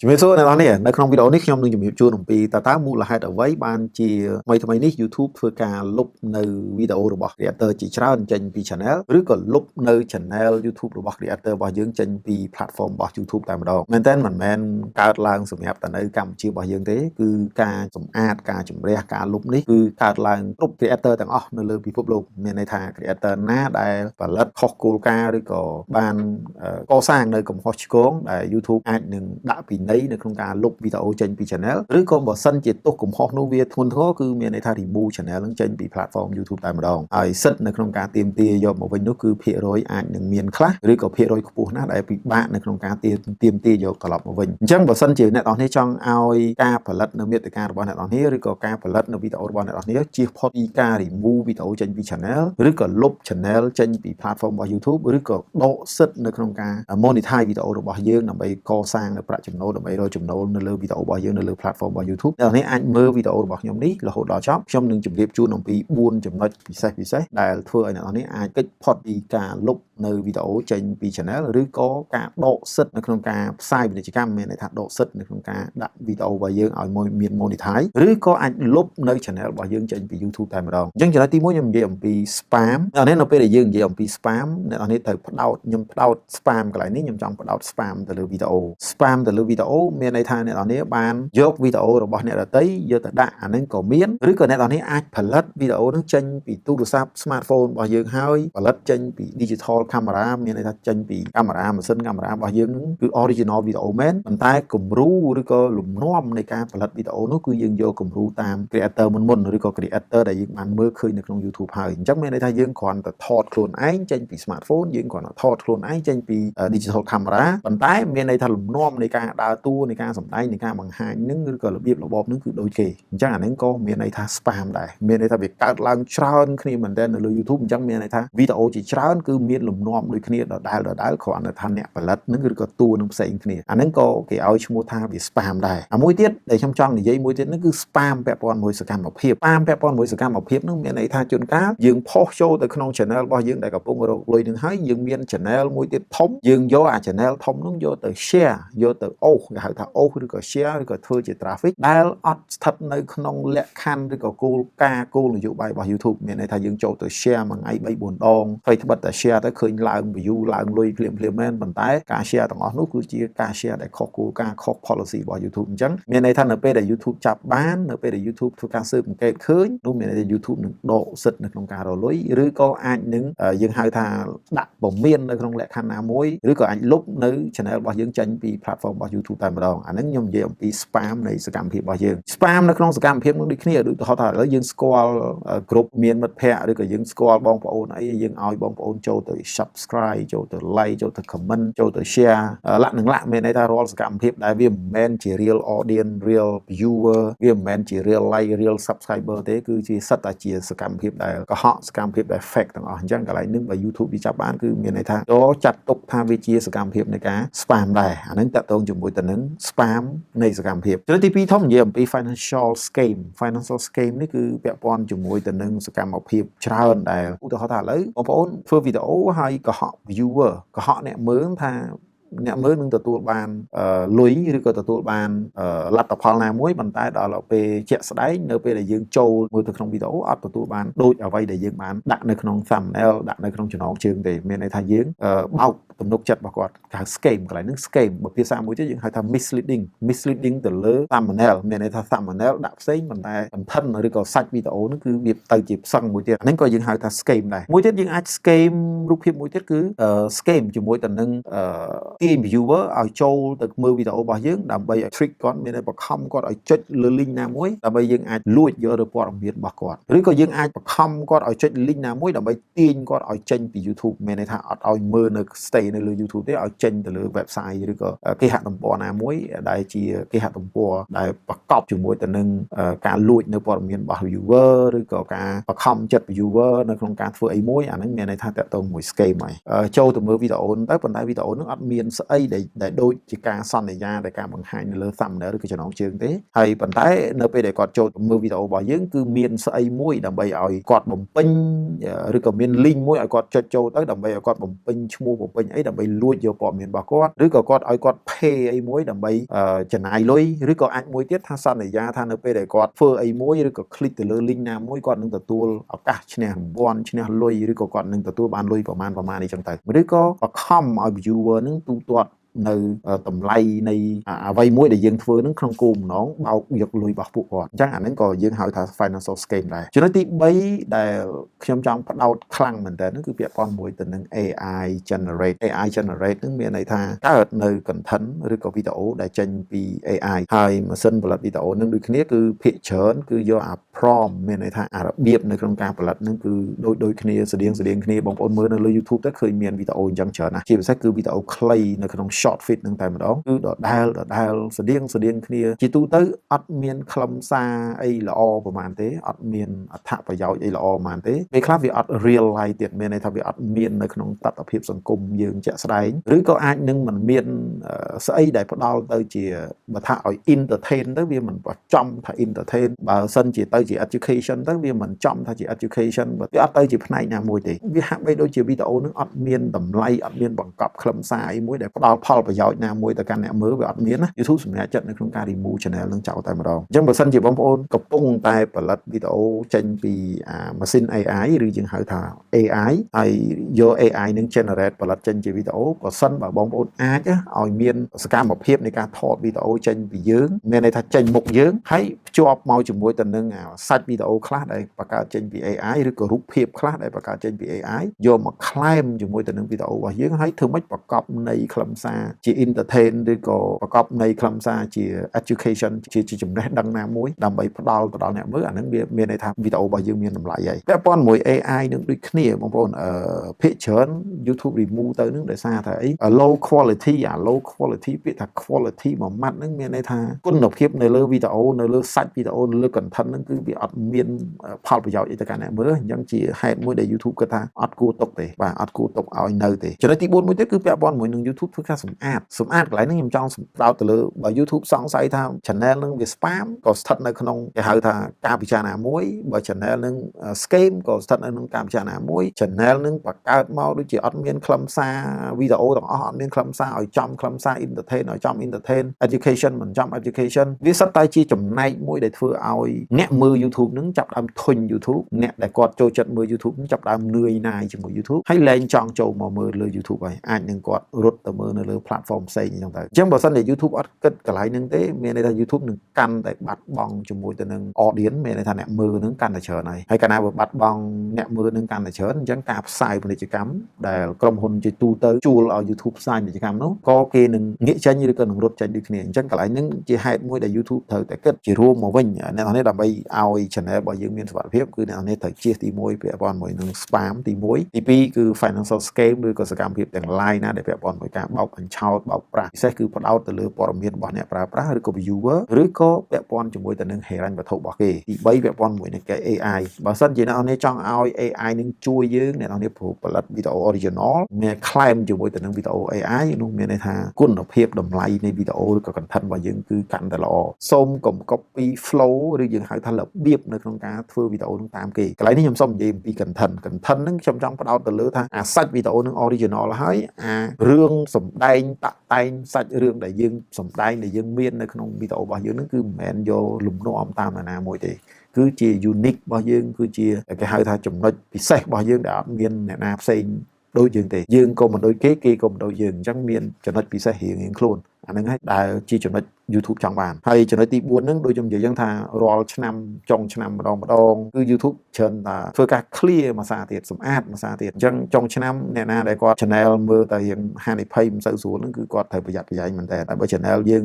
ជំរាបសួរអ្នកនរនេះនៅក្នុងវីដេអូនេះខ្ញុំនឹងជម្រាបជូនអំពីតើមូលហេតុអ្វីបានជាថ្មីនេះ YouTube ធ្វើការលុបនៅវីដេអូរបស់ creator ជាច្រើនចេញពី channel ឬក៏លុបនៅ channel YouTube របស់ creator របស់យើងចេញពី platform របស់ YouTube តែម្ដងមែនតើមិនមែនកើតឡើងសម្រាប់តែនៅកម្ពុជារបស់យើងទេគឺការសម្អាតការជំរះការលុបនេះគឺកើតឡើងគ្រប់ creator ទាំងអស់នៅលើពិភពលោកមានន័យថា creator ណាដែលផលិតខុសគោលការណ៍ឬក៏បានកសាងនៅកំហុសឆ្គងដែល YouTube អាចនឹងដាក់ពីនៅក្នុងការលុបវីដេអូចេញពី channel ឬក៏បើសិនជាទោសកំហុសនោះវាធ្ងន់ធ្ងរគឺមានន័យថា remove channel នឹងចេញពី platform YouTube តែម្ដងហើយសិទ្ធនៅក្នុងការទាមទារយកមកវិញនោះគឺភាគរយអាចនឹងមានខ្លះឬក៏ភាគរយខ្ពស់ណាស់ដែលពិបាកនៅក្នុងការទាមទារយកត្រឡប់មកវិញអញ្ចឹងបើសិនជាអ្នកនរគ្នាចង់ឲ្យការផលិតនៅមាតិការបស់អ្នកនរគ្នាឬក៏ការផលិតនៅវីដេអូរបស់អ្នកនរគ្នាជៀសផុតពីការ remove វីដេអូចេញពី channel ឬក៏លុប channel ចេញពី platform របស់ YouTube ឬក៏ដកសិទ្ធនៅក្នុងការ monetize វីដេអូរបស់យើងដើម្បីកសាងនៅប្រាក់ចំណូលដើម្បីរកចំណូលនៅលើវីដេអូរបស់យើងនៅលើ platform របស់ YouTube អ្នកនេះអាចមើលវីដេអូរបស់ខ្ញុំនេះរហូតដល់ចប់ខ្ញុំនឹងជម្រាបជូនអំពី4ចំណុចពិសេសដែលធ្វើឲ្យអ្នកនេះអាចគេចផុតពីការលុបនៅវីដេអូចេញពី channel ឬក៏ការដកសិទ្ធនៅក្នុងការផ្សាយពាណិជ្ជកម្មមានន័យថាដកសិទ្ធនៅក្នុងការដាក់វីដេអូរបស់យើងឲ្យមាន monetize ឬក៏អាចលុបនៅ channel របស់យើងចេញពី YouTube តែម្ដងអញ្ចឹងចំណុចទី1ខ្ញុំនិយាយអំពី spam អ្នកនេះនៅពេលដែលយើងនិយាយអំពី spam អ្នកនេះត្រូវផ្ដោតខ្ញុំផ្ដោត spam កន្លែងនេះខ្ញុំចង់ផ្ដោត spam ទៅលើវីដេអូ spam ទៅលើវីដេអូមានន័យថាអ្នកនរនេះបានយកវីដេអូរបស់អ្នកដទៃយកទៅដាក់អានឹងក៏មានឬក៏អ្នកនរនេះអាចផលិតវីដេអូនឹងចេញពីទូរស័ព្ទ smartphone របស់យើងហើយផលិតចេញពី digital camera មានន័យថាចេញពីកាមេរ៉ាម៉ាស៊ីនកាមេរ៉ារបស់យើងនឹងគឺ original វីដេអូមែនប៉ុន្តែគំរូឬក៏លំនាំនៃការផលិតវីដេអូនោះគឺយើងយកគំរូតាម creator មុនឬក៏ creator ដែលយើងបានមើលឃើញនៅក្នុង YouTube ហើយអញ្ចឹងមានន័យថាយើងគ្រាន់តែថតខ្លួនឯងចេញពី smartphone យើងគ្រាន់តែថតខ្លួនឯងចេញពី digital camera ប៉ុន្តែមានន័យថាលំនាំនៃការដើរតួនៃការសម្ដែងនៃការបង្ហាញនឹងឬក៏របៀបរបបនឹងគឺដូចគេអញ្ចឹងអានឹងក៏មានន័យថា spam ដែរមានន័យថាវាកើតឡើងច្រើនគ្នាមែនទែននៅលើ YouTube អញ្ចឹងមានន័យថាវីដេអូជាច្រើនគឺមានលំនាំដូចគ្នាដដែលគ្រាន់តែថាអ្នកផលិតនឹងឬក៏តួនឹងផ្សេងគ្នាអានឹងក៏គេឲ្យឈ្មោះថាវា spam ដែរមួយទៀតដែលខ្ញុំចង់និយាយមួយទៀតនោះគឺ spam ពាក់ព័ន្ធមួយសកម្មភាព spam ពាក់ព័ន្ធមួយសកម្មភាពនោះមានន័យថាជួនកាលយើងផុសចូលទៅក្នុង channel របស់យើងដែលកំពុងរកលុយនឹងហើយយើងមាន channel មួយទៀតធំយើងយកអា channel ធំនោះយកទៅ share យកទៅអូសគេហៅថាអូសឬក៏ share ឬក៏ធ្វើជា traffic ដែលអត់ស្ថិតនៅក្នុងលក្ខខណ្ឌឬក៏គោលនយោបាយរបស់ YouTube មានន័យថាយើងចូលទៅ share មួយថ្ងៃ 3-4 ដងហើយត្បិតតែ share ទៅឃើញឡើង view ឡើងលុយភ្លាមមែនប៉ុន្តែការ share ទាំងអស់នោះគឺជាការ share ដែលខុសគោលការណ៍ខុស policy របស់ YouTube អញ្ចឹងមានន័យថានៅពេលដែល YouTube ចាប់បាននៅពេលដែល YouTube ធ្វើការស៊ើបអង្កេតឃើញនោះមានន័យថា YouTube នឹងដកសិទ្ធនៅក្នុងការរកលុយឬក៏អាចនឹងយើងហៅថាដាក់ពមៀននៅក្នុងលក្ខខណ្ឌណាមួយឬក៏អាចលុបនៅ channel របស់យើងចេញពី platform របស់ YouTube តែម្ដងអាហ្នឹងខ្ញុំនិយាយអំពី spam នៃសកម្មភាពរបស់យើង spam នៅក្នុងសកម្មភាពនោះដូចគ្នាដូចថាឥឡូវយើងស្គាល់គ្រប់មានមិត្តភ័ក្តិឬក៏យើងស្គាល់បងប្អូនអីយើងឲ្យបងប្អូនចូលទៅ subscribe ចូលទៅ like ចូលទៅ comment ចូលទៅ share លាក់មានន័យថារាល់សកម្មភាពដែលវាមិនមែនជា real audience real viewer វាមិនមែនជា real like real subscriber ទេគឺជាសិតតែជាសកម្មភាពដែលកុហកសកម្មភាពដែល fake ទាំងអស់អញ្ចឹងកន្លែងនេះបើ YouTube វាចាប់បានគឺមានន័យថាចាត់ទុកថាវាជាសកម្មភាពនៃការ spam ដែរអាហ្នឹងតាក់ទងជាមួយទៅនឹង spam នៃសកម្មភាពចំណុចទី2ធំនិយាយអំពី financial scam នេះគឺពាក់ព័ន្ធជាមួយទៅនឹងសកម្មភាពច្រើនដែលឧទាហរណ៍ថាឥឡូវបងប្អូនធ្វើវីដេអូហើយកុហក viewer កុហកអ្នកមើលថាអ្នកមើលនឹងទទួលបានលុយឬក៏ទទួលបានលទ្ធផលណាមួយប៉ុន្តែដល់ពេលជាក់ស្ដែងនៅពេលដែលយើងចូលមើលទៅក្នុងវីដេអូអត់ទទួលបានដូចអ្វីដែលយើងបានដាក់នៅក្នុង thumbnail ដាក់នៅក្នុងចំណងជើងទេមានន័យថាយើងបោកទំនុកចិត្តរបស់គាត់គេហៅ scam កន្លែងហ្នឹង scam បើភាសាមួយទៀតយើងហៅថា misleading ទៅលើ thumbnail មានន័យថា thumbnail ដាក់ផ្សេងប៉ុន្តែ content ឬក៏សាច់វីដេអូហ្នឹងគឺវាទៅជាផ្សឹងមួយទៀតហ្នឹងក៏យើងហៅថា scam ដែរមួយទៀតយើងអាច scam រូបភាពមួយទៀតគឺ scam ជាមួយទៅនឹងទាញ viewer ឲ្យចូលទៅមើលវីដេអូរបស់យើងដើម្បីឲ្យ trick គាត់មានតែបង្ខំគាត់ឲ្យចុចលើ link ណាមួយដើម្បីយើងអាចលួចយកព័ត៌មានរបស់គាត់ឬក៏យើងអាចបង្ខំគាត់ឲ្យចុច link ណាមួយដើម្បីទាញគាត់ឲ្យចេញពី YouTube មានន័យថាអត់ឲ្យមើលនៅ stay នៅលើ YouTube ទេឲ្យចេញទៅលើ website ឬក៏គេហទំព័រណាមួយដែលជាគេហទំព័រដែលប្រកបជាមួយទៅនឹងការលួចនៅព័ត៌មានរបស់ viewer ឬក៏ការបង្ខំចិត្ត viewer នៅក្នុងការធ្វើអីមួយអាហ្នឹងមានន័យថាតាក់ទងមួយ scam ហើយចូលទៅមើលវីដេអូទៅប៉ុន្តែវីដេអូហ្នឹងអត់មាន ស្អីដែលដូចជាការសន្យាដែលការបង្ហាញនៅលើ thumbnail ឬក៏ចំណងជើងទេហើយប៉ុន្តែនៅពេលដែលគាត់ចូលមើលវីដេអូរបស់យើងគឺមានស្អីមួយដើម្បីឲ្យគាត់បំពេញឬក៏មាន link មួយឲ្យគាត់ចុចចូលទៅដើម្បីឲ្យគាត់បំពេញឈ្មោះបំពេញអីដើម្បីលួចយកព័ត៌មានរបស់គាត់ឬក៏គាត់ឲ្យគាត់ pay អីមួយដើម្បីចំណាយលុយឬក៏អាចមួយទៀតថាសន្យាថានៅពេលដែលគាត់ធ្វើអីមួយឬក៏ click ទៅលើ link ណាមួយគាត់នឹងទទួលឱកាសឈ្នះរង្វាន់ឈ្នះលុយឬក៏គាត់នឹងទទួលបានលុយប្រមាណអីចឹងទៅឬក៏បង្ខំឲ្យ viewer នឹងទូទាត់នៅតម្លៃនៃអ្វីមួយដែលយើងធ្វើនឹងក្នុងគោលបំណងបោកយកលុយរបស់ពួកគាត់អញ្ចឹងអាហ្នឹងក៏យើងហៅថា financial scam ដែរចំណុចទី3ដែលខ្ញុំចង់ផ្ដោតខ្លាំងមែនតើហ្នឹងគឺពាក់ព័ន្ធមួយទៅនឹង AI generate ហ្នឹងមានន័យថាកើតនៅ content ឬក៏វីដេអូដែលចេញពី AI ហើយម៉ាស៊ីនផលិតវីដេអូហ្នឹងដូចគ្នាគឺភាគច្រើនគឺយកអា prompt មានន័យថាអារបៀបនៅក្នុងការផលិតហ្នឹងគឺដូចគ្នាស្តៀងគ្នាបងប្អូនមើលនៅលើ YouTube ទៅឃើញមានវីដេអូអញ្ចឹងច្រើនណាស់ជាពិសេសគឺវីដេអូខ្លីនៅក្នុងshort fit នឹងតែម្ដងគឺដដែលស្តៀងគ្នាជាទូទៅអត់មានខ្លឹមសារអីល្អប្រហែលទេអត់មានអត្ថប្រយោជន៍អីល្អប្រហែលទេពេលខ្លះវាអត់ real life ទៀតមានន័យថាវាអត់មាននៅក្នុងតថភាពសង្គមយើងជាក់ស្ដែងឬក៏អាចនឹងមិនមានស្អីដែលផ្ដល់ទៅជាបើថាឲ្យ entertain ទៅវាមិនប្រចំថា entertain បើសិនជាទៅជា education ទៅវាមិនចំថាជា education បើវាអត់ទៅជាផ្នែកណាមួយទេវាហាក់បីដូចជាវីដេអូនឹងអត់មានតម្លៃអត់មានបង្កប់ខ្លឹមសារអីមួយដែលផ្ដល់ផលប្រយោជន៍ណាមួយទៅកាន់អ្នកមើលវាអត់មានណា YouTube សម្រាប់ចិត្តនៅក្នុងការ remove channel នឹងចោលតែម្ដងអញ្ចឹងបើសិនជាបងប្អូនកំពុងតែផលិតវីដេអូចេញពីម៉ាស៊ីន AI ឬយើងហៅថា AI ហើយយក AI នឹង generate ផលិតចេញជាវីដេអូបើសិនបើបងប្អូនអាចឲ្យមានសកម្មភាពនៃការថតវីដេអូចេញពីយើងមានន័យថាចេញមុខយើងហើយភ្ជាប់មកជាមួយទៅនឹងសាច់វីដេអូខ្លះដែលបង្កើតចេញពី AI ឬក៏រូបភាពខ្លះដែលបង្កើតចេញពី AI យកមក claim ជាមួយទៅនឹងវីដេអូរបស់យើងហើយធ្វើម៉េចប្រកបនៃខ្លឹមសារជា entertain ឬក៏ប្រកបនៃខ្លឹមសារជា education ជាចំណេះដឹងណាមួយដើម្បីផ្ដល់ទៅដល់អ្នកមើលអាហ្នឹងវាមានន័យថាវីដេអូរបស់យើងមានតម្លៃហើយពាក់ព័ន្ធមួយ AI នឹងដូចគ្នាបងប្អូនភាគច្រើន YouTube remove ទៅនឹងដោយសារថាអី low quality low quality ពាក្យថា quality មួយម៉ាត់ហ្នឹងមានន័យថាគុណភាពនៅលើវីដេអូនៅលើសាច់វីដេអូនៅលើ content ហ្នឹងគឺវាអត់មានផលប្រយោជន៍អីទៅកាន់អ្នកមើលអញ្ចឹងជាហេតុមួយដែល YouTube គាត់ថាអត់គួរទុកទេបាទអត់គួរទុកឲ្យនៅទេចំណុចទី4មួយទៀតគឺពាក់ព័ន្ធមួយនឹង YouTube ធ្វើការសម្អាតកន្លែងហ្នឹងខ្ញុំចង់ផ្ដោតទៅលើបើ YouTube សង្ស័យថា channel ហ្នឹងវា spam ក៏ស្ថិតនៅក្នុងគេហៅថាការពិចារណាមួយបើ channel ហ្នឹង scam ក៏ស្ថិតនៅក្នុងការពិចារណាមួយ channel ហ្នឹងបង្កើតមកដូចជាអត់មានខ្លឹមសារវីដេអូទាំងអស់អត់មានខ្លឹមសារឲ្យចំខ្លឹមសារ entertain ឲ្យចំ entertain education មិនចំ education វាសិតតែជាចំណែកមួយដែលធ្វើឲ្យអ្នកមើល YouTube ហ្នឹងចាប់ដើមធុញ YouTube អ្នកដែលគាត់ចូលចិត្តមើល YouTube ហ្នឹងចាប់ដើមនឿយណាយជាមួយ YouTube ហើយលែងចង់ចូលមកមើលលើ YouTube ហើយអាចនឹងគាត់រត់ទៅមើលនៅលើ platform ផ្សេងអញ្ចឹងទៅអញ្ចឹងបើសិនជា YouTube អត់គិតកន្លែងហ្នឹងទេមានន័យថា YouTube នឹងកាន់តែបាត់បង់ជាមួយទៅនឹង audience មានន័យថាអ្នកមើលហ្នឹងកាន់តែច្រើនហើយកាលណាបើបាត់បង់អ្នកមើលហ្នឹងកាន់តែច្រើនអញ្ចឹងការផ្សាយពាណិជ្ជកម្មដែលក្រុមហ៊ុនជាទូទៅជួលឲ្យ YouTube ផ្សាយពាណិជ្ជកម្មនោះក៏គេនឹងងាកចេញឬក៏នឹងរត់ចេញដូចគ្នាអញ្ចឹងកន្លែងហ្នឹងជាហេតុមួយដែល YouTube ត្រូវតែគិតជារួមមកវិញអ្នកនរនេះដើម្បីឲ្យ channel របស់យើងមានសុវត្ថិភាពគឺអ្នកនរនេះត្រូវជៀសទី1ពាក់ព័ន្ធមួយនឹង spam ទី1ទី2គឺ financial scam ឬក៏សកម្មភាពទាំង line ណាដែលពាក់ព័ន្ធមួយការបោកបញ្ឆោតបោកប្រាស់ពិសេសគឺផ្ដោតទៅលើព័ត៌មានរបស់អ្នកប្រើប្រាស់ឬក៏ viewer ឬក៏ពាក់ព័ន្ធជាមួយទៅនឹងហិរញ្ញវត្ថុរបស់គេទី3ពាក់ព័ន្ធមួយនឹងគេ AI បើសិនជាអ្នកនរនេះចង់ឲ្យ AI នឹងជួយយើងអ្នកនរនេះផលិតវីដេអូ original មាន claim ជាមួយទៅនឹងវីដេអូ AI នោះមានន័យថាគុណភាពតម្លៃនៃវីដេអូឬក៏ content របស់យើងគឺកាន់តែល្អសូមកុំ copy flow ឬយើងហៅថារបៀបនៅក្នុងការធ្វើវីដេអូនឹងតាមគេកន្លែងនេះខ្ញុំសូមនិយាយអំពី content ហ្នឹងខ្ញុំចង់ផ្ដោតទៅលើថាអាសាច់វីដេអូនឹង original ហើយអារឿងសម្ដែងតាក់តែងសាច់រឿងដែលយើងសម្ដែងដែលយើងមាននៅក្នុងវីដេអូរបស់យើងហ្នឹងគឺមិនមែនយកលំនាំតាមណាមួយទេគឺជា unique របស់យើងគឺជាគេហៅថាចំណុចពិសេសរបស់យើងដែលអត់មានអ្នកណាផ្សេងដូចយើងទេយើងក៏មិនដូចគេក៏មិនដូចយើងអញ្ចឹងមានចំណុចពិសេសរៀងៗខ្លួនអាហ្នឹងហើយដែលជាចំណុច YouTube ចង់បានហើយចំណុចទី4ហ្នឹងដូចខ្ញុំនិយាយចឹងថារាល់ឆ្នាំចុងឆ្នាំម្ដងគឺ YouTube ច្រើនតែធ្វើការ clear មួយសារទៀតសម្អាតមួយសារទៀតអញ្ចឹងចុងឆ្នាំអ្នកណាដែលគាត់ channel មើលតែរៀងហានិភ័យមិនសូវស្រួលហ្នឹងគឺគាត់ត្រូវប្រយ័ត្នប្រយែងមែនតើតែបើ channel យើង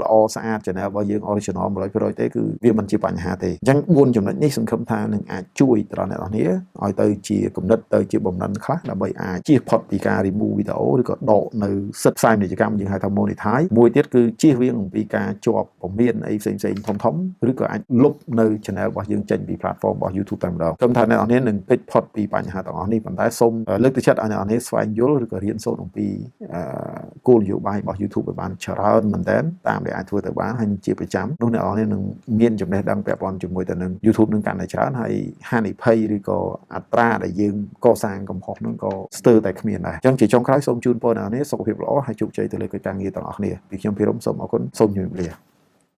ល្អស្អាត channel របស់យើង original 100% ទេគឺវាមិនជាបញ្ហាទេអញ្ចឹង4ចំណុចនេះសង្ឃឹមថានឹងអាចជួយដល់អ្នកនរគ្នាឲ្យទៅជាគំនិតទៅជាបំណិនខ្លះដើម្បីអាចជៀសផុតពីការ remove វីដេអូឬក៏ដកនៅសិទ្ធិផ្សាយពាណិជ្ជកម្មយើងហៅថា monetize មួយទៀតគឺជៀសវាងអំពី ពីការជាប់ពមៀនអីផ្សេងធំឬក៏អាចលុបនៅ channel របស់យើងចេញពី platform របស់ YouTube តែម្ដងខ្ញុំថាអ្នកនរគ្នានឹងគេចផុតពីបញ្ហាទាំងអស់នេះប៉ុន្តែសូមលើកទឹកចិត្តឲ្យអ្នកនរគ្នាស្វែងយល់ឬក៏រៀនសូត្រអំពីគោលនយោបាយរបស់ YouTube ឲ្យបានច្រើនមែនទែនតាមដែលអាចធ្វើទៅបានហើយជាប្រចាំនោះអ្នកនរគ្នានឹងមានចំណេះដឹងពាក់ព័ន្ធជាមួយទៅនឹង YouTube នឹងកាន់តែច្រើនហើយហានិភ័យឬក៏អត្រាដែលយើងកសាងកំហុសនោះក៏ស្ទើរតែគ្មានដែរអញ្ចឹងជាចុងក្រោយសូមជូនពរអ្នកនរគ្នាសុខភាពល្អហើយជោគជ័យទៅលើកិច្ចការងារទាំងអស់គ្នាពីខ្ញុំភិរមសូមអរគុណសូមជម្រាបលា